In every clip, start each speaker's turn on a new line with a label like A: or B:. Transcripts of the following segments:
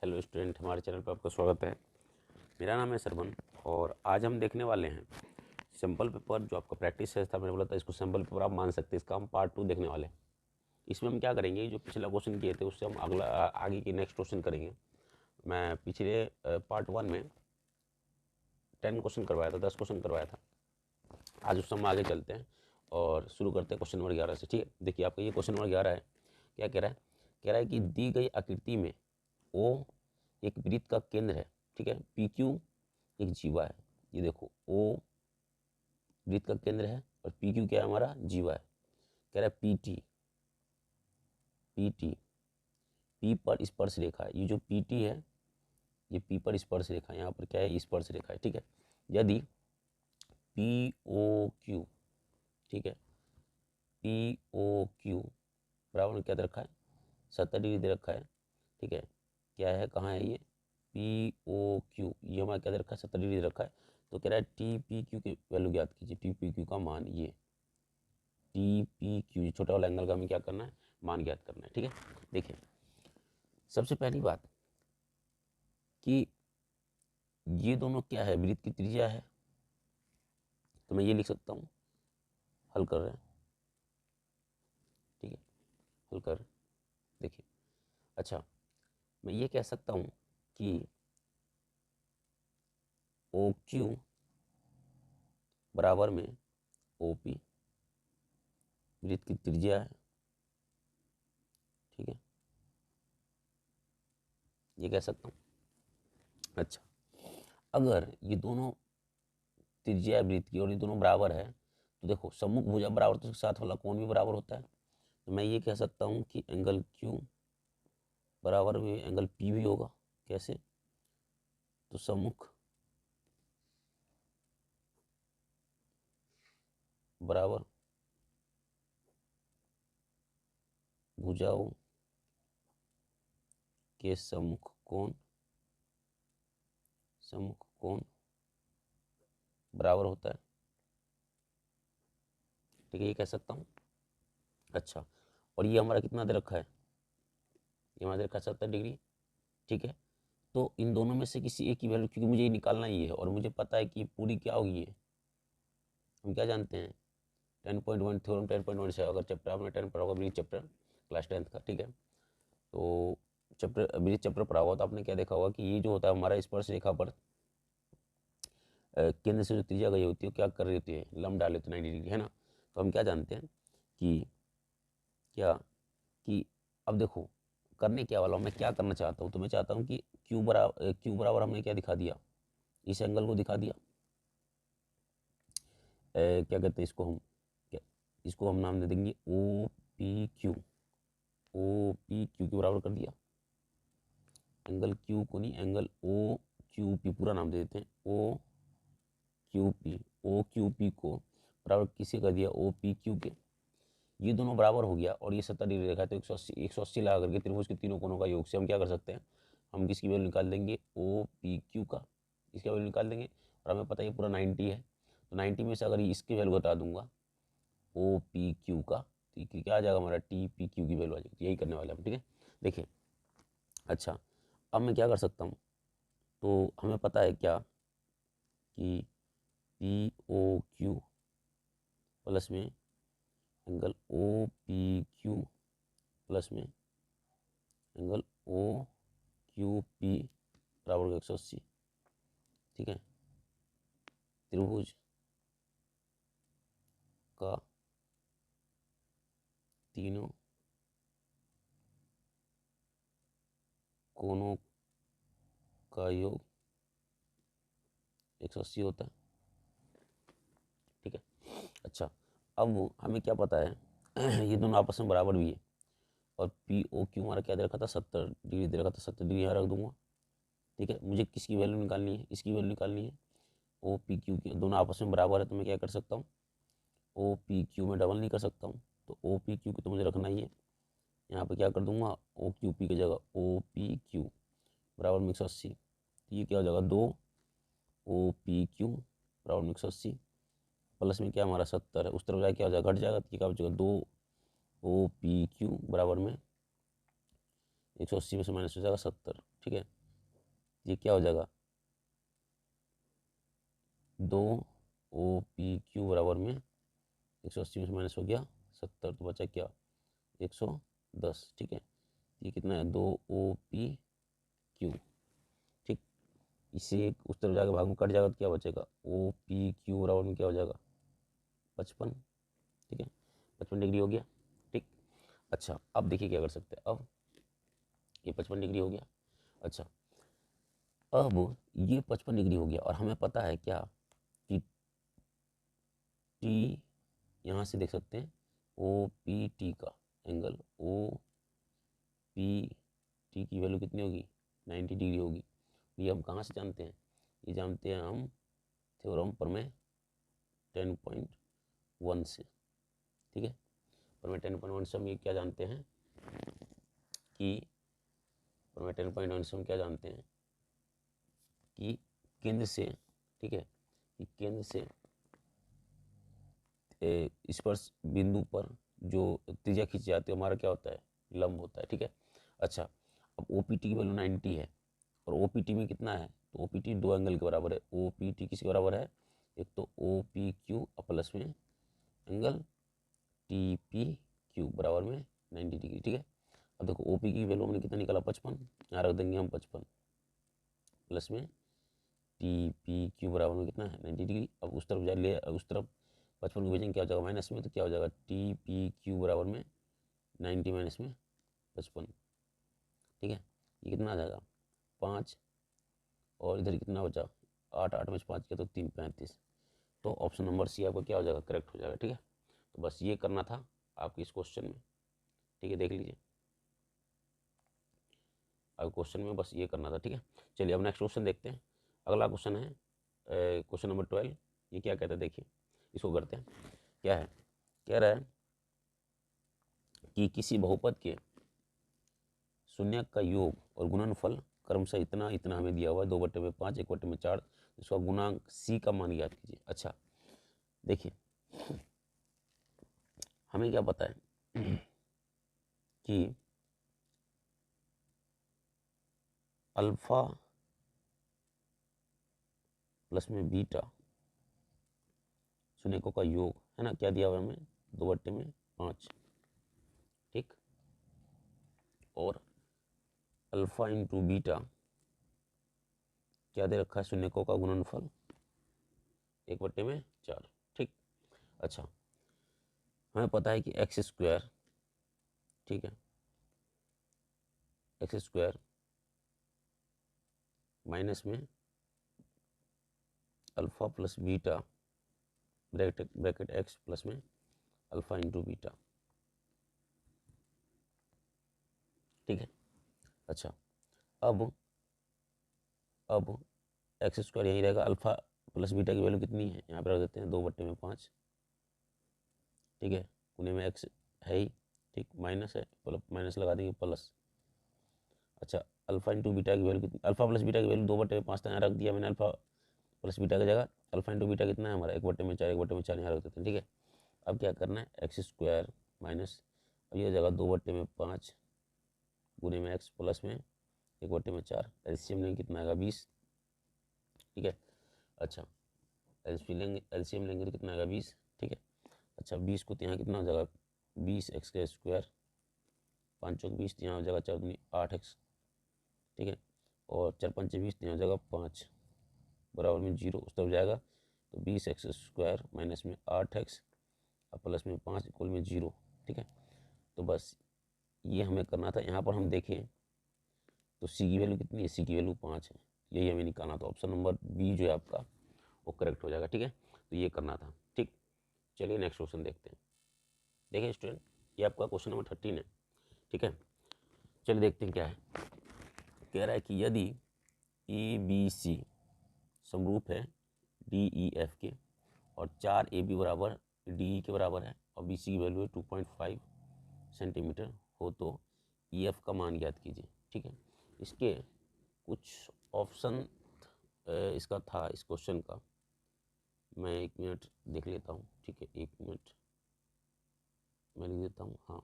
A: Hello student, हमारे channel पर आपका स्वागत है। मेरा नाम है सरवन और आज हम देखने वाले हैं सैम्पल पेपर। जो आपका प्रैक्टिस टेस्ट था, मैंने बोला था इसको सैम्पल पेपर आप मान सकते हैं। इसका हम पार्ट 2 देखने वाले हैं। इसमें हम क्या करेंगे, जो पिछला क्वेश्चन किए थे उससे हम आगे की नेक्स्ट क्वेश्चन करेंगे। मैं पिछले पार्ट 1 में 10 क्वेश्चन करवाया था, 10 क्वेश्चन करवाया था। आज उससे हम आगे चलते हैं और शुरू करते हैं क्वेश्चन नंबर 11 से। ठीक है, देखिए आपका ये क्वेश्चन नंबर 11 है। क्या कह रहा है? कह रहा है कि दी गई आकृति में ओ एक वृत्त का केंद्र है, ठीक है, पी क्यू एक जीवा है। ये देखो, ओ वृत्त का केंद्र है और पी क्यू क्या है? हमारा जीवा है। कह रहा है P T, P T P पर स्पर्श रेखा है। ये जो पी टी है ये पी पर स्पर्श रेखा है। यहाँ पर क्या है? स्पर्श रेखा है। ठीक है, यदि पी ओ क्यू, ठीक है, पी ओ क्यू बराबर में क्या दे रखा है? 70 डिग्री दे रखा है। ठीक है, क्या है, कहाँ है ये? पी ओ क्यू, ये हमारा क्या दे रखा है? 70 डिग्री दे रखा है। तो कह रहा है टी पी क्यू की वैल्यू ज्ञात कीजिए। टी पी क्यू का मान, ये टी पी क्यू छोटा वाला एंगल का हमें क्या करना है? मान ज्ञात करना है। ठीक है, देखिए सबसे पहली बात कि ये दोनों क्या है? वृत्त की त्रिज्या है। तो मैं ये लिख सकता हूँ, हल कर रहे हैं। ठीक है, हल कर रहे हैं। देखिए, अच्छा मैं ये कह सकता हूँ कि ओ क्यू बराबर में ओ पी वृत्त की त्रिज्या है। ठीक है, ये कह सकता हूँ। अच्छा, अगर ये दोनों त्रिज्या है वृत्त की और ये दोनों बराबर है तो देखो सम्मुख भुजा बराबर तो साथ वाला कोण भी बराबर होता है। तो मैं ये कह सकता हूँ कि एंगल क्यू बराबर में एंगल पी भी होगा। कैसे? तो सम्मुख बराबर भुजाओं के सम्मुख कोण बराबर होता है। ठीक है, ये कह सकता हूँ। अच्छा, और ये हमारा कितना दे रखा है? ये हमारा दे रखा है 70 डिग्री। ठीक है, तो इन दोनों में से किसी एक की वैल्यू, क्योंकि मुझे ये निकालना ही है और मुझे पता है कि पूरी क्या होगी। ये हम क्या जानते हैं? 10.1 थ्योरम 10.1 से, अगर चैप्टर आपने 10 पढ़ा होगा, ब्रीज चैप्टर क्लास 10th का। ठीक है, तो चैप्टर ब्रीज चैप्टर पढ़ा होगा तो आपने क्या देखा होगा कि ये जो होता है हमारा स्पर्श रेखा पर केंद्र से जो त्रिज्या गई होती है क्या कर रही होती है? लंब डाले होते 90 डिग्री, है ना। तो हम क्या जानते हैं कि क्या, कि अब देखो करने क्या वाला हूँ मैं, क्या करना चाहता हूँ। तो मैं चाहता हूँ कि क्यू बराबर हमने क्या दिखा दिया? इस एंगल को दिखा दिया। क्या कहते हैं इसको हम, क्या इसको हम नाम दे देंगे O P Q. O P Q के बराबर कर दिया। एंगल क्यू को नहीं, एंगल ओ क्यू पी पूरा नाम दे देते हैं। O Q P, O Q P को बराबर किसे कर दिया? ओ पी क्यू के। ये दोनों बराबर हो गया और ये 70 डिग्री रेखा है तो 180 लगा करके त्रिभुज के तीनों कोनों का योग से हम क्या कर सकते हैं? हम किसकी वैल्यू निकाल देंगे? ओ पी क्यू का, इसका वैल्यू निकाल देंगे। और हमें पता है पूरा 90 है, तो 90 में से अगर इसकी वैल्यू बता दूंगा ओ पी क्यू का, तो क्या आ जाएगा? हमारा टी पी क्यू की वैल्यू आ जाएगी। यही करने वाले हम। ठीक है, देखिए अच्छा अब मैं क्या कर सकता हूँ? तो हमें पता है क्या कि पी ओ क्यू प्लस में angle O P Q plus में एंगल ओ क्यू पी बराबर 180। ठीक है, त्रिभुज का तीनों कोनों का योग 180 होता है। ठीक है, अच्छा अब हमें क्या पता है ये दोनों आपस में बराबर भी है और पी ओ क्यू हमारा क्या दे रखा था? 70 डिग्री दे रखा था। 70 डिग्री यहाँ रख दूंगा। ठीक है, मुझे किसकी वैल्यू निकालनी है? इसकी वैल्यू निकालनी है। ओ पी क्यू की, दोनों आपस में बराबर है तो मैं क्या कर सकता हूँ? ओ पी क्यू में डबल नहीं कर सकता हूँ, तो ओ पी क्यू की तो मुझे रखना ही है। यहाँ पे क्या कर दूंगा? ओ क्यू पी की जगह ओ पी क्यू बराबर में 180। तो ये क्या हो जाएगा? 2 ओ पी क्यू बराबर में 180 प्लस में क्या हमारा 70 है, उस तरफ जाए क्या हो जाएगा? घट जाएगा। तो ये क्या हो जाएगा? 2 ओ पी क्यू बराबर में 180 में से माइनस हो जाएगा 70, ठीक है। ये क्या हो जाएगा, 2OPQ बराबर में 180 में से माइनस हो गया 70, तो बचा क्या 110, ठीक है। ये कितना है 2OPQ, ठीक। इसे उस तरफ जाकर भाग में कट जाएगा तो क्या बचेगा, OPQ बराबर में क्या हो जाएगा 55, ठीक है। 55 डिग्री हो गया, ठीक। अच्छा अब देखिए क्या कर सकते हैं, अब ये 55 डिग्री हो गया। अच्छा अब ये 55 डिग्री हो गया और हमें पता है क्या कि टी, यहाँ से देख सकते हैं OPT का एंगल, OPT की वैल्यू कितनी होगी 90 डिग्री होगी। ये हम कहाँ से जानते हैं, ये जानते हैं हम थ्योरम प्रमेय 10.1 से, ठीक है। प्रमेय 10.1 से हम ये क्या जानते हैं कि प्रमेय 10.1 से हम क्या जानते हैं कि केंद्र से, ठीक है, कि केंद्र से स्पर्श बिंदु पर जो त्रिज्या खींची जाती है हमारा क्या होता है, लंब होता है, ठीक है। अच्छा अब OPT की वैल्यू 90 है और OPT में कितना है, तो OPT दो एंगल के बराबर है। OPT किसके बराबर है, एक तो OPQ प्लस में एंगल TPQ बराबर में 90 डिग्री, ठीक है। अब देखो OP की वैल्यू हमने कितना निकाला 55, यहाँ रख देंगे हम 55 प्लस में TPQ बराबर में कितना है 90 डिग्री। अब उस तरफ ले, उस तरफ 55 को भेजेंगे क्या हो जाएगा माइनस में, तो क्या हो जाएगा TPQ बराबर में 90 माइनस में 55, ठीक है। ये कितना आ जाएगा 5 और इधर कितना बचा 8, 8 में से 5 किया तो 3, 35। तो ऑप्शन नंबर सी आपका क्या हो जाएगा, करेक्ट हो जाएगा, ठीक है। तो बस ये करना था आपके इस क्वेश्चन में, ठीक है, देख लीजिए अब क्वेश्चन में बस ये करना था, ठीक है। चलिए अब नेक्स्ट क्वेश्चन देखते हैं। अगला क्वेश्चन है क्वेश्चन नंबर 12। ये क्या कहता है देखिए, इसको करते हैं। क्या है, कह रहा है कि किसी बहुपद के शून्य का योग और गुणनफल क्रमशः इतना इतना हमें दिया हुआ है, 2/5 1/4, इसका गुणांक सी का मान याद कीजिए। अच्छा देखिए हमें क्या पता है कि अल्फा प्लस में बीटा शून्यकों का योग है ना, क्या दिया हुआ है हमें 2/5, ठीक। और अल्फा इंटू बीटा क्या दे रखा है, शून्यकों का गुणनफल 1/4, ठीक। अच्छा हमें पता है कि एक्स स्क्वायर, ठीक है, एक्स स्क्वायर माइनस में alpha plus beta bracket x plus में अल्फा इंटू बीटा, ठीक है। अच्छा अब एक्स स्क्वायर यही रहेगा, अल्फा प्लस बीटा की वैल्यू कितनी है यहाँ पर रख देते हैं 2/5, ठीक है। कोने में एक्स है ही, ठीक, माइनस है, माइनस लगा देंगे प्लस। अच्छा अल्फा इंटू बीटा की वैल्यू कितनी, अल्फा प्लस बीटा की वैल्यू 2/5 यहाँ रख दिया मैंने, अल्फा प्लस बीटा की जगह अल्फा इंटू बीटा कितना है हमारा 1/4, 1/4 यहाँ रख देते हैं, ठीक है। अब क्या करना है, एक्स स्क्वायर माइनस, अब ये जगह 2/5 गुने में एक्स प्लस में 1/4, एलसीएम लेंगे कितना आएगा 20, ठीक है। अच्छा एलसीएम लेंगे तो कितना आएगा 20, ठीक है। अच्छा 20 को तो यहाँ कितना हो जाएगा 20x का स्क्वायर, 5 चौक 20, यहाँ हो जाएगा 4 दूनी 8x, ठीक है। और 4 5 20, यहाँ हो जाएगा 5 बराबर में 0, उस तरफ जाएगा तो 20x स्क्वायर माइनस में 8x और प्लस में 5 इक्वल में 0, ठीक है। तो बस ये हमें करना था। यहाँ पर हम देखें तो सी की वैल्यू कितनी है, सी की वैल्यू 5 है, यही हमें निकालना था। ऑप्शन नंबर बी जो है आपका वो करेक्ट हो जाएगा, ठीक है। तो ये करना था, ठीक। चलिए नेक्स्ट क्वेश्चन देखते हैं। देखिए स्टूडेंट ये आपका क्वेश्चन नंबर 13 है, ठीक है। चलिए देखते हैं क्या है। कह रहा है कि यदि ABC समरूप है DEF के और 4 AB बराबर DE के बराबर है और BC की वैल्यू 2.5 सेंटीमीटर हो तो EF का मान ज्ञात कीजिए, ठीक है। इसके कुछ ऑप्शन इसका था, इस क्वेश्चन का मैं 1 मिनट देख लेता हूँ, ठीक है, 1 मिनट मैं लिख देता हूँ। हाँ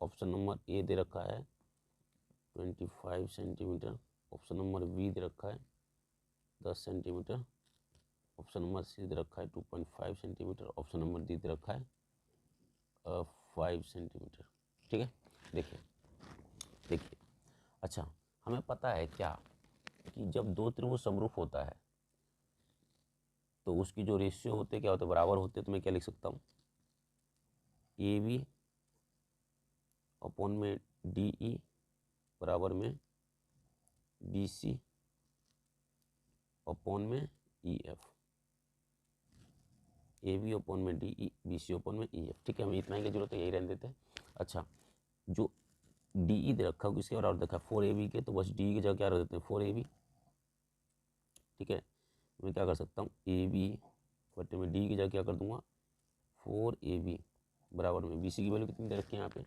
A: ऑप्शन नंबर ए दे रखा है 25 सेंटीमीटर। ऑप्शन नंबर बी दे रखा है 10 सेंटीमीटर। ऑप्शन नंबर सी दे रखा है 2.5 सेंटीमीटर। ऑप्शन नंबर डी दे रखा है 5 सेंटीमीटर। ठीक है, देखिए अच्छा, हमें पता है क्या कि जब दो त्रिभुज समरूप होता है तो उसकी जो रेशियो होते क्या होते, बराबर होते। तो मैं क्या लिख सकता हूँ, ए बी अपॉन में डी ई बराबर में बी सी अपॉन में E F. A B upon में D E, B C upon में ई एफ। ठीक है, हमें इतना ही की जरूरत है, यही रहने देते हैं। अच्छा, जो डी ई दे रखा है इसके बराबर देखा 4AB के, तो बस डी की जगह क्या रख देते हैं 4AB। ठीक है, मैं क्या कर सकता हूँ, ए बी बटे में डी की जगह क्या कर दूंगा 4AB बराबर में बी सी की वैल्यू कितनी दे रखी है यहाँ पे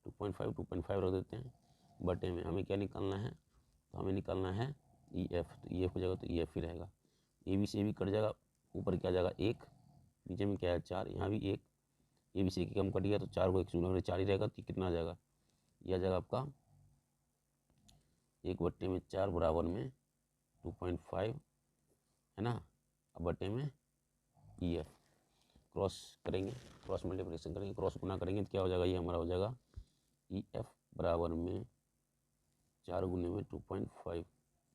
A: 2.5 रख देते हैं बटे में हमें क्या निकालना है, तो हमें निकालना है ई एफ। तो ई एफ की जगह तो ई एफ ही रहेगा। ए बी से भी कट जाएगा, ऊपर क्या जाएगा 1, नीचे में क्या है 4, यहाँ भी 1, ए बी सी की कम कट गया तो 4 को 1 से गुणा 4 ही रहेगा। तो कितना आ जाएगा, यह आ जाएगा आपका 1/4 बराबर में 2.5 है ना, अब बटे में ई एफ। क्रॉस करेंगे, क्रॉस मल्टीप्लिकेशन करेंगे, क्रॉस गुना करेंगे तो क्या हो जाएगा, ये हमारा हो जाएगा ई एफ बराबर में 4 गुने में 2.5।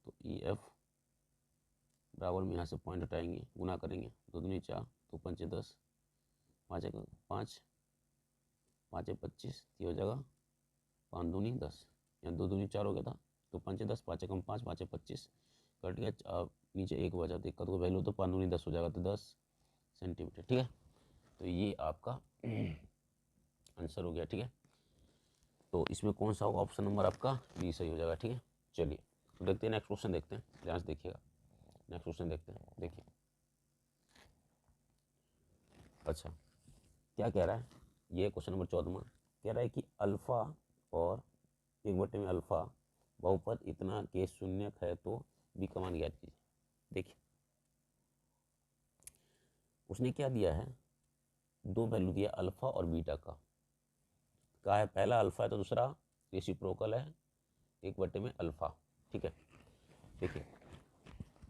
A: तो ई एफ बराबर में यहाँ से पॉइंट हटाएंगे, गुना करेंगे, 2 दूनी 4, 2 पंचे 10, 5 5 5 25, ये हो जाएगा 5 दूनी 10, यहाँ 2 दूनी 4 हो गया था, 2 पंचे 10, 5 कम 5, 5 25 कट गया, नीचे 1 बचा, दिक्कत को वैल्यू तो 5 दूनी 10 हो जाएगा, तो 10 सेंटीमीटर। ठीक है, तो ये आपका आंसर हो गया। ठीक है, तो इसमें कौन सा होगा, ऑप्शन नंबर आपका बी सही हो जाएगा। ठीक है, चलिए तो देखते हैं नेक्स्ट क्वेश्चन, देखते हैं, ध्यान से देखिएगा, नेक्स्ट क्वेश्चन देखते हैं। देखिए अच्छा क्या कह रहा है, ये क्वेश्चन नंबर 14 कह रहा है कि अल्फा और 1 में अल्फा बहुपद इतना के शून्यक है तो बी का मान ज्ञात कीजिए। देखिए उसने क्या दिया है, 2 वैल्यू दिया अल्फा और बीटा का। कहा है पहला अल्फा है तो दूसरा रेसिप्रोकल है 1 में अल्फा। ठीक है, देखिए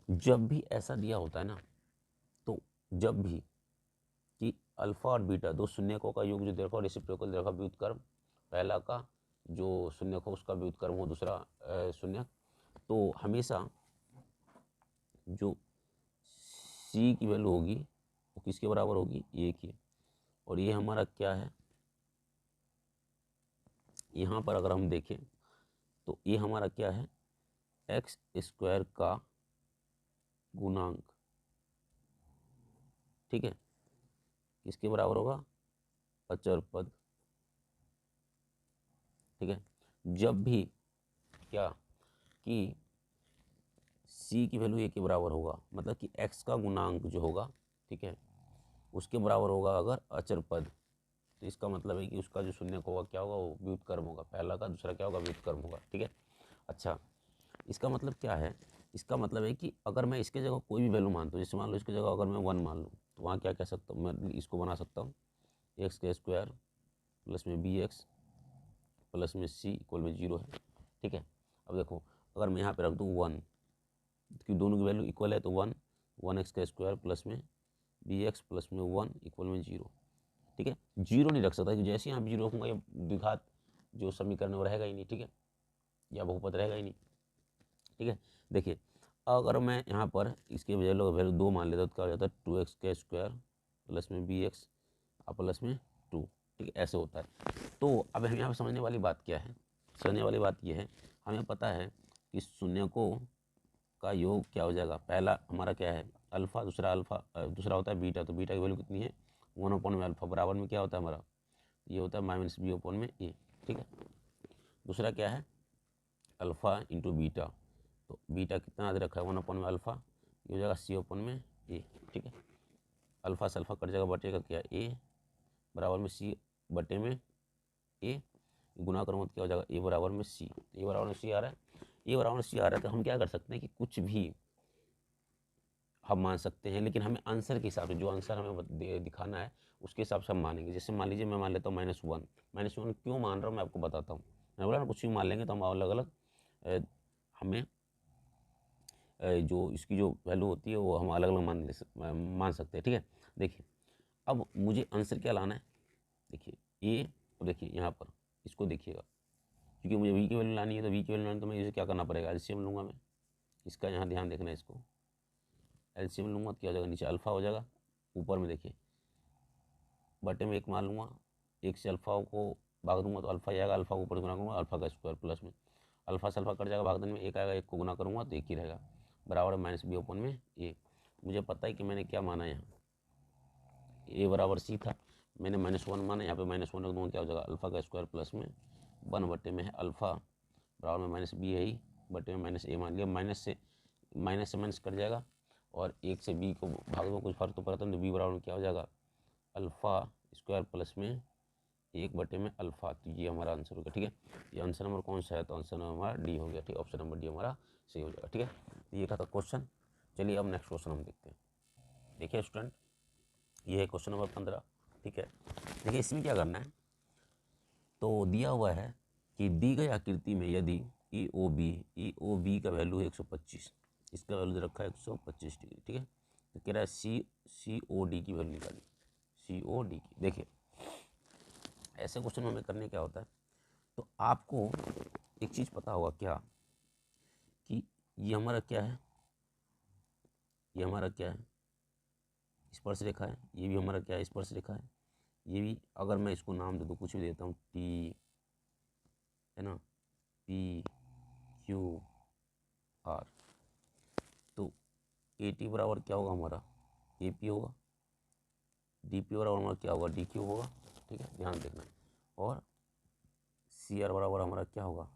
A: जब भी ऐसा दिया होता है ना, तो जब भी कि अल्फा और बीटा दो शून्यकों का योग जो देखो रेसिप्रोकल देखो व्युत्क्रम, पहला का जो शून्यक हो उसका व्युत्क्रम हो दूसरा शून्यक, तो हमेशा जो सी की वैल्यू होगी वो किसके बराबर होगी, ए की। और ये हमारा क्या है, यहाँ पर अगर हम देखें तो ये हमारा क्या है, एक्स स्क्वायर का गुणांक। ठीक है, किसके बराबर होगा, अचर पद। ठीक है, जब भी क्या कि c की वैल्यू a के बराबर होगा, मतलब कि x का गुणांक जो होगा, ठीक है, उसके बराबर होगा अगर अचर पद, तो इसका मतलब है कि उसका जो शून्यक होगा क्या होगा, वो व्युत्क्रम होगा, पहला का दूसरा क्या होगा, व्युत्क्रम होगा। ठीक है, अच्छा इसका मतलब क्या है, इसका मतलब है कि अगर मैं इसके जगह कोई भी वैल्यू मानता हूँ, जैसे मान लो इसके जगह अगर मैं 1 मान लूँ, तो वहाँ क्या कह सकता हूँ, मैं इसको बना सकता हूँ एक्स का स्क्वायर प्लस में बी एक्स प्लस में सी इक्वल में 0 है। ठीक है, अब देखो अगर मैं यहाँ पे रख दूँ 1, कि दोनों की वैल्यू इक्वल है, तो 1 एक्स का स्क्वायर प्लस में बी एक्स प्लस में 1 इक्वल में 0। ठीक है, 0 नहीं रख सकता, कि जैसे ही आप 0 रखूँगा ये द्विघात जो समीकरण वो रहेगा ही नहीं। ठीक है, या बहुपद रहेगा ही नहीं। ठीक है, देखिए अगर मैं यहाँ पर इसके वैल्यू 2 मान लेता तो क्या हो जाता है 2x का स्क्वायर प्लस में बी एक्स प्लस में 2। ठीक है, ऐसे होता है। तो अब हम यहाँ पर समझने वाली बात क्या है, समझने वाली बात ये है, हमें पता है कि शून्यकों का योग क्या हो जाएगा, पहला हमारा क्या है अल्फा, दूसरा होता है बीटा। तो बीटा की वैल्यू कितनी है 1 में अल्फा बराबर में क्या होता है हमारा, ये होता है -b में ए। ठीक है, दूसरा क्या है अल्फा इंटू बीटा, तो बीटा कितना दे रखा है 1 में अल्फा, ये हो जाएगा c में ए। ठीक है, अल्फा से अल्फा कट जाएगा, बटेगा क्या ए बराबर में सी बटे में ए, गुना करूँगा तो क्या हो जाएगा ए बराबर में सी। ए बराबर में सी आ रहा है, ए बराबर में सी आ रहा है, तो हम क्या कर सकते हैं कि कुछ भी हम मान सकते हैं, लेकिन हमें आंसर के हिसाब से, जो आंसर हमें दिखाना है उसके हिसाब से हम मानेंगे। जैसे मान लीजिए मैं मान लेता हूँ -1 क्यों मान रहा हूँ मैं आपको बताता हूँ। मैं बोला ना कुछ भी मान लेंगे तो हम अलग अलग हमें जो इसकी जो वैल्यू होती है वो हम अलग अलग मान सकते हैं। ठीक है, देखिए अब मुझे आंसर क्या लाना है, देखिए ए, और देखिए यहाँ पर इसको देखिएगा, क्योंकि मुझे वी की वैल्यू लानी है, तो वी की वैल्यू लानी तो मैं इसे क्या करना पड़ेगा, एलसीएम लूँगा मैं इसका, यहाँ ध्यान देखना है, इसको एलसीएम लूँगा तो क्या हो जाएगा, नीचे अल्फ़ा हो जाएगा, ऊपर में देखिए बटे में 1 मान लूँगा, 1 से अल्फ़ा को भाग दूंगा तो अल्फ़ा ही आएगा, अल्फ़ा को ऊपर गुना करूँगा अल्फ़ा का स्क्वायर प्लस में अल्फ़ा से अल्फ़ा कट जाएगा, भाग देने में 1 आएगा, 1 को गुना करूँगा तो 1 ही रहेगा, बराबर माइनस बी ओपन में ए। मुझे पता है कि मैंने क्या माना, यहाँ ए बराबर सी था, मैंने -1 माना, यहाँ पे -1 रख दूँगा, क्या हो जाएगा, अल्फ़ा का स्क्वायर प्लस में 1 बटे में है अल्फ़ा बराबर में माइनस बी है ही, बटे में माइनस ए मान लिया, माइनस से माइनस कट जाएगा, और 1 से बी को भाग दो, कुछ फर्क तो पड़ता है, तो बी बराबर में क्या हो जाएगा, अल्फ़ा स्क्वायर प्लस में 1 बटे में अल्फ़ा। तो ये हमारा आंसर हो गया। ठीक है, ये आंसर नंबर कौन सा है, तो आंसर नंबर हमारा डी हो गया। ठीक है, ऑप्शन नंबर डी हमारा सही हो जाएगा। ठीक है, तो ये था क्वेश्चन। चलिए अब नेक्स्ट क्वेश्चन हम देखते हैं। देखिए स्टूडेंट, ये है क्वेश्चन नंबर 15। ठीक है, देखिए इसमें क्या करना है, तो दिया हुआ है कि दी गई आकृति में यदि ई ओ बी का वैल्यू है 125, इसका वैल्यू रखा है 125 डिग्री। ठीक है, तो कह रहा है सी ओ डी की वैल्यू निकाली, सी ओ डी की। देखिए ऐसे क्वेश्चन हमें करने क्या होता है, तो आपको एक चीज़ पता होगा क्या, कि ये हमारा क्या है, ये हमारा क्या है, स्पर्श रेखा है, ये भी हमारा क्या है, स्पर्श रेखा है, ये भी, अगर मैं इसको नाम दे दूँ, कुछ भी देता हूँ, टी है ना, पी क्यू आर, तो ए टी बराबर क्या होगा हमारा, ए पी होगा, डी पी बराबर हमारा क्या होगा, डी क्यू होगा। ठीक है, ध्यान देखना। और सी आर बराबर हमारा क्या होगा,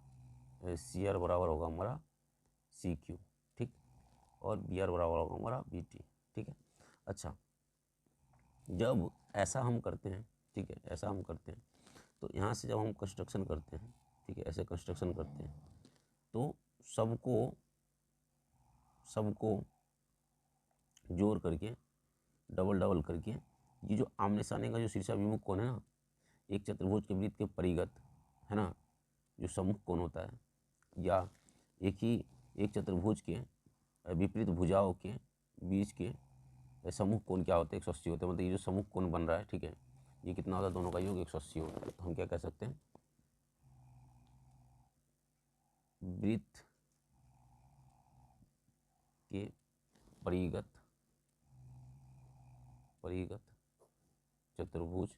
A: सी आर बराबर होगा हमारा सी क्यू। ठीक, और बी आर बराबर होगा हमारा बी टी। ठीक है, अच्छा जब ऐसा हम करते हैं, ठीक है, ऐसा हम करते हैं, तो यहाँ से जब हम कंस्ट्रक्शन करते हैं, ठीक है, ऐसे कंस्ट्रक्शन करते हैं, तो सबको जोड़ करके डबल करके, ये जो आमने सामने का जो शीर्षाभिमुख कोण है ना, एक चतुर्भुज के वृत्त के परिगत है ना, जो सम्मुख कोण होता है, या एक चतुर्भुज के विपरीत भुजाओं के बीच के सम्मुख कोण क्या होते हैं, 180 होते हैं। मतलब ये जो सम्मुख कोण बन रहा है, ठीक है, ये कितना होता है, दोनों का योग 180 होता है। तो हम क्या कह सकते हैं, वृत्त के परिगत चतुर्भुज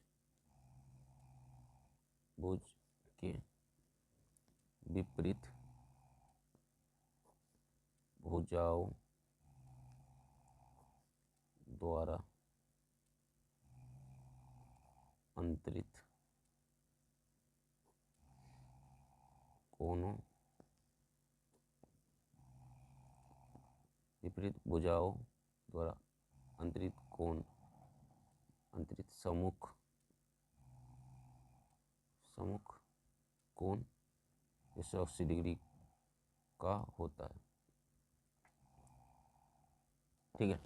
A: के विपरीत भुजाओं द्वारा अंतरित कोणों, विपरीत भुजाओं द्वारा अंतरित कोण, अंतरित सम्मुख कोण 180 डिग्री का होता है। ठीक है,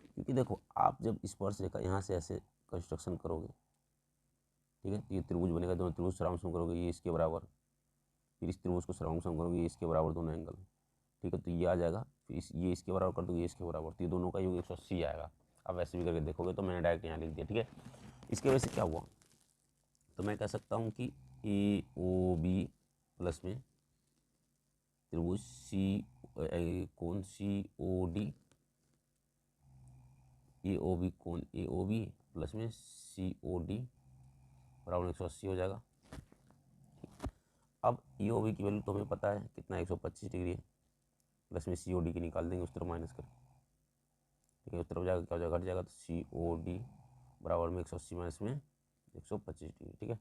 A: क्योंकि देखो आप जब स्पर्श रेखा यहाँ से ऐसे कंस्ट्रक्शन करोगे, ठीक है, तो ये त्रिभुज बनेगा, दोनों त्रिभुज सराउंड सम करोगे, ये इसके बराबर, फिर इस त्रिभुज को सराउंड सम करोगे, ये इसके बराबर दोनों एंगल। ठीक है, तो ये आ जाएगा, फिर ये इसके बराबर कर दोगे, ये इसके बराबर, तो ये दोनों का योग 180 आएगा। अब वैसे भी करके देखोगे, तो मैंने डायरेक्ट यहाँ लिख दिया। ठीक है, इसके वजह से क्या हुआ, तो मैं कह सकता हूँ कि ए ओ बी प्लस में त्रिभुज कोण सी ओ डी, ए ओ बी कोण ए ओ बी प्लस में सी ओ डी बराबर 180 हो जाएगा। अब ई ओ बी की वैल्यू तो हमें पता है कितना, 125 डिग्री है, प्लस में सी ओ डी की निकाल देंगे, उस तरफ माइनस कर, ठीक है, उस तरफ जाएगा, क्या हो जाएगा, घट जाएगा, तो सी ओ डी बराबर में 180 माइनस में 125 डिग्री। ठीक है,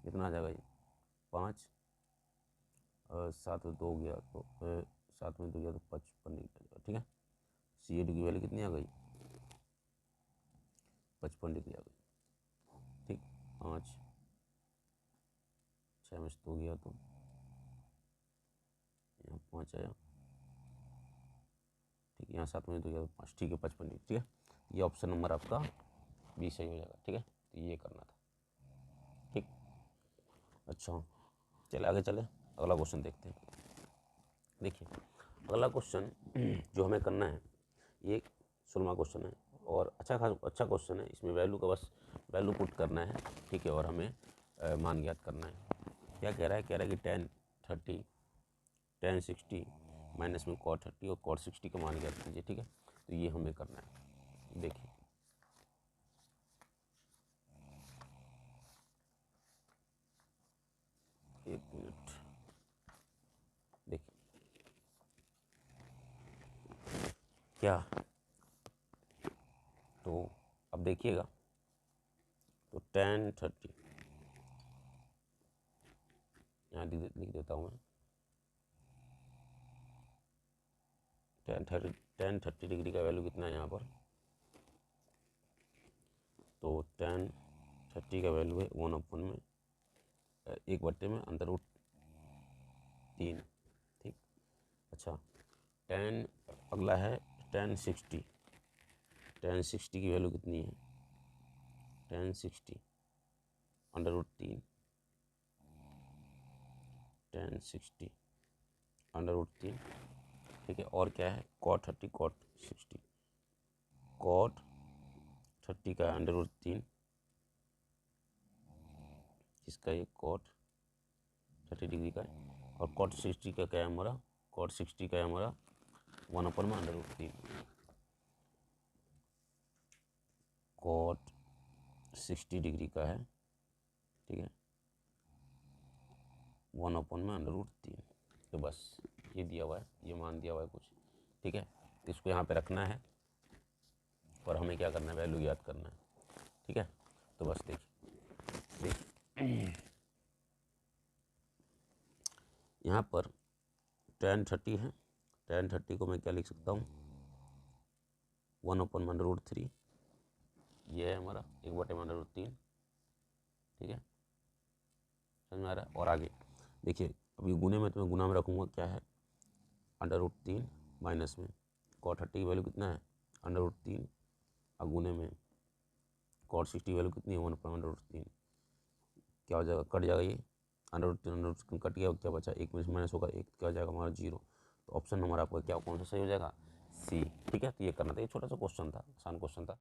A: कितना आ जाएगा, ये 5 7 में 2 गया, तो 7 में 2 गया तो 55 डिग्री। ठीक है, सी ओ डी की वैल्यू कितनी आ गई, 55 डिग्री आ गई। ठीक, 5 6 में से 2 गया तो यहाँ 5 आया, ठीक है, यहाँ 7 में 2 गया तो 5, ठीक है, 55 डिग्री। ठीक है, ये ऑप्शन नंबर आपका बी सही हो जाएगा। ठीक है, तो ये करना था। ठीक, अच्छा चले आगे चले, अगला क्वेश्चन देखते हैं। देखिए अगला क्वेश्चन जो हमें करना है, ये 16वां क्वेश्चन है और अच्छा क्वेश्चन है। इसमें वैल्यू का बस वैल्यू पुट करना है, ठीक है, और हमें मान ज्ञात करना है। क्या कह रहा है? कह रहा है कि tan 30 tan 60 माइनस में cot 30 और cot 60 का मान ज्ञात कीजिए, ठीक है। तो ये हमें करना है। देखिए एक मिनट, देखिए क्या, तो अब देखिएगा, तो tan 30 यहाँ लिख देता हूँ मैं, tan 30 डिग्री का वैल्यू कितना है यहाँ पर? तो tan 30 का वैल्यू है 1/, में 1/, में अंदर रूट 3, ठीक। अच्छा tan, अगला है tan 60 की वैल्यू कितनी है? tan 60 under root 3, tan 60 under root 3, ठीक है। और क्या है? cot 30 का अंडर रूट 3, इसका ये cot 30 डिग्री का है, और cot 60 का क्या है हमारा? cot 60 का है हमारा 1/, में अंडर रूट 3, cot 60 डिग्री का है, ठीक है, 1/, में अंडर रूट 3। तो बस ये दिया हुआ है, ये मान दिया हुआ है कुछ, ठीक है। इसको यहाँ पे रखना है और हमें क्या करना है? वैल्यू याद करना है, ठीक है। तो बस देखिए यहाँ पर tan 30 है, tan 30 को मैं क्या लिख सकता हूँ? 1/, में अंडर रूट 3, ये है हमारा 1/, में अंडर रूट 3, ठीक है, समझ में आ रहा है। और आगे देखिए, अभी गुने में, तो मैं गुना में रखूँगा, क्या है? अंडर रूट 3 माइनस में cot 30 की वैल्यू कितना है? अंडर रूट 3, और गुने में cot 60 की वैल्यू कितनी है? 1/, में अंडर रूट 3। क्या हो जाएगा? कट जाएगा ये, अंडर रूट 3 अंडर रूट 3 कट गया, क्या बचा? एक में से माइनस होगा, एक क्या हो जाएगा हमारा? 0। तो ऑप्शन नंबर आपका क्या, कौन सा सही हो जाएगा? सी, ठीक है। तो ये करना था, ये छोटा सा क्वेश्चन था, आसान क्वेश्चन था।